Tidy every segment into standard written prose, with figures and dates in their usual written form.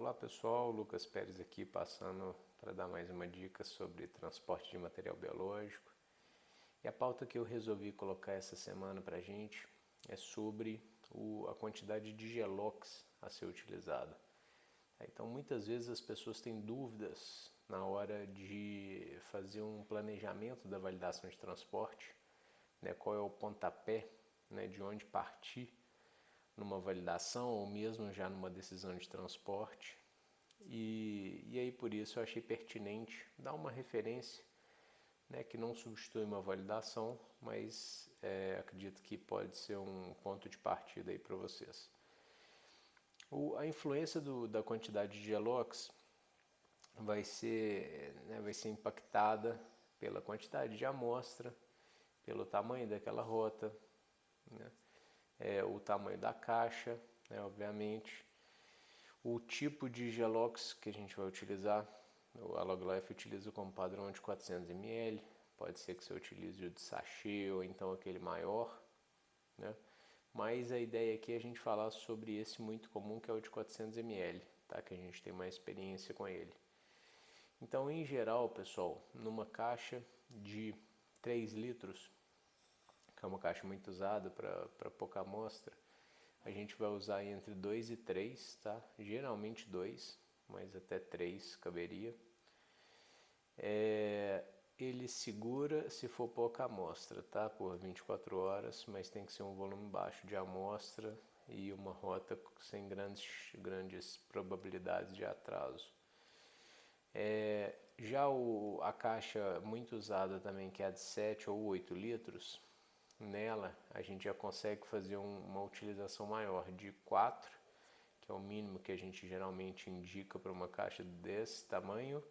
Olá pessoal, Lucas Pérez aqui passando para dar mais uma dica sobre transporte de material biológico. E a pauta que eu resolvi colocar essa semana para a gente é sobre a quantidade de gelox a ser utilizada. Então muitas vezes as pessoas têm dúvidas na hora de fazer um planejamento da validação de transporte, né, qual é o pontapé, né, de onde partir numa validação ou mesmo já numa decisão de transporte. E aí por isso eu achei pertinente dar uma referência, né, que não substitui uma validação, mas acredito que pode ser um ponto de partida aí para vocês. A influência da quantidade de gelox vai ser impactada pela quantidade de amostra, pelo tamanho daquela rota, né, o tamanho da caixa, né, obviamente, o tipo de gelox que a gente vai utilizar. A Loglife utiliza como padrão de 400 ml, pode ser que você utilize o de sachê ou então aquele maior, né? Mas a ideia aqui é a gente falar sobre esse muito comum, que é o de 400 ml, tá? Que a gente tem mais experiência com ele. Então, em geral, pessoal, numa caixa de 3 litros, que é uma caixa muito usada para pouca amostra, a gente vai usar entre 2 e 3, tá? Geralmente 2, mas até 3 caberia. Ele segura se for pouca amostra, tá? Por 24 horas, mas tem que ser um volume baixo de amostra e uma rota sem grandes probabilidades de atraso. Já a caixa muito usada também, que é a de 7 ou 8 litros, nela a gente já consegue fazer uma utilização maior de 4, que é o mínimo que a gente geralmente indica para uma caixa desse tamanho,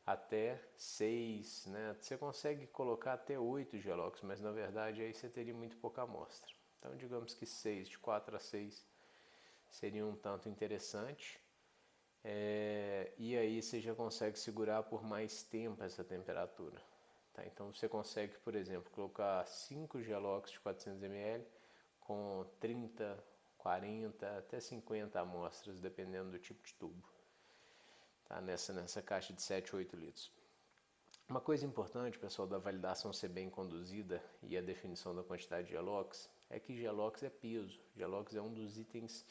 até 6, né? Você consegue colocar até 8 gelox, mas na verdade aí você teria muito pouca amostra. Então digamos que 6, de 4 a 6 seria um tanto interessante. E aí você já consegue segurar por mais tempo essa temperatura. Tá? Então você consegue, por exemplo, colocar 5 gelox de 400 ml com 30, 40, até 50 amostras, dependendo do tipo de tubo. Tá? Nessa caixa de 7, 8 litros. Uma coisa importante, pessoal, da validação ser bem conduzida e a definição da quantidade de gelox é que gelox é peso. Gelox é um dos itens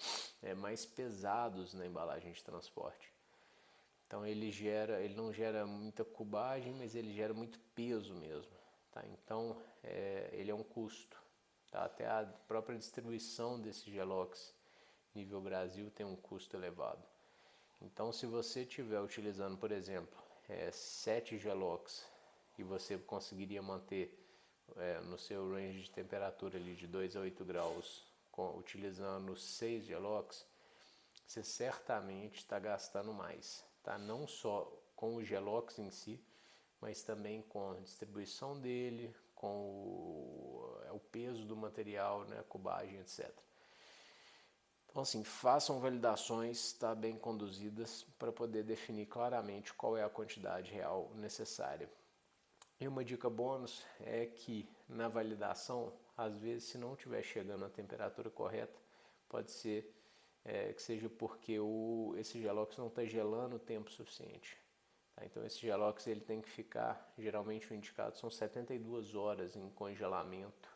mais pesados na embalagem de transporte. Então ele não gera muita cubagem, mas ele gera muito peso mesmo. Tá? Então ele é um custo. Tá? Até a própria distribuição desse gelox nível Brasil tem um custo elevado. Então se você estiver utilizando, por exemplo, 7 gelox e você conseguiria manter no seu range de temperatura ali de 2 a 8 graus utilizando 6 gelox, você certamente está gastando mais, tá? Não só com o gelox em si, mas também com a distribuição dele, com o peso do material, né, a cubagem, etc. Então assim, façam validações, tá, bem conduzidas para poder definir claramente qual é a quantidade real necessária. E uma dica bônus é que na validação, às vezes se não estiver chegando à temperatura correta, pode ser que seja porque esse gelox não está gelando o tempo suficiente. Tá? Então esse gelox ele tem que ficar, geralmente o indicado são 72 horas em congelamento,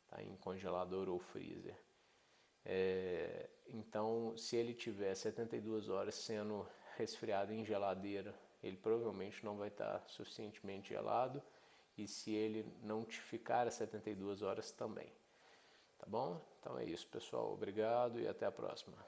tá? Em congelador ou freezer. Então se ele tiver 72 horas sendo resfriado em geladeira, ele provavelmente não vai estar suficientemente gelado, e se ele não ficar a 72 horas também. Tá bom? Então é isso, pessoal. Obrigado e até a próxima.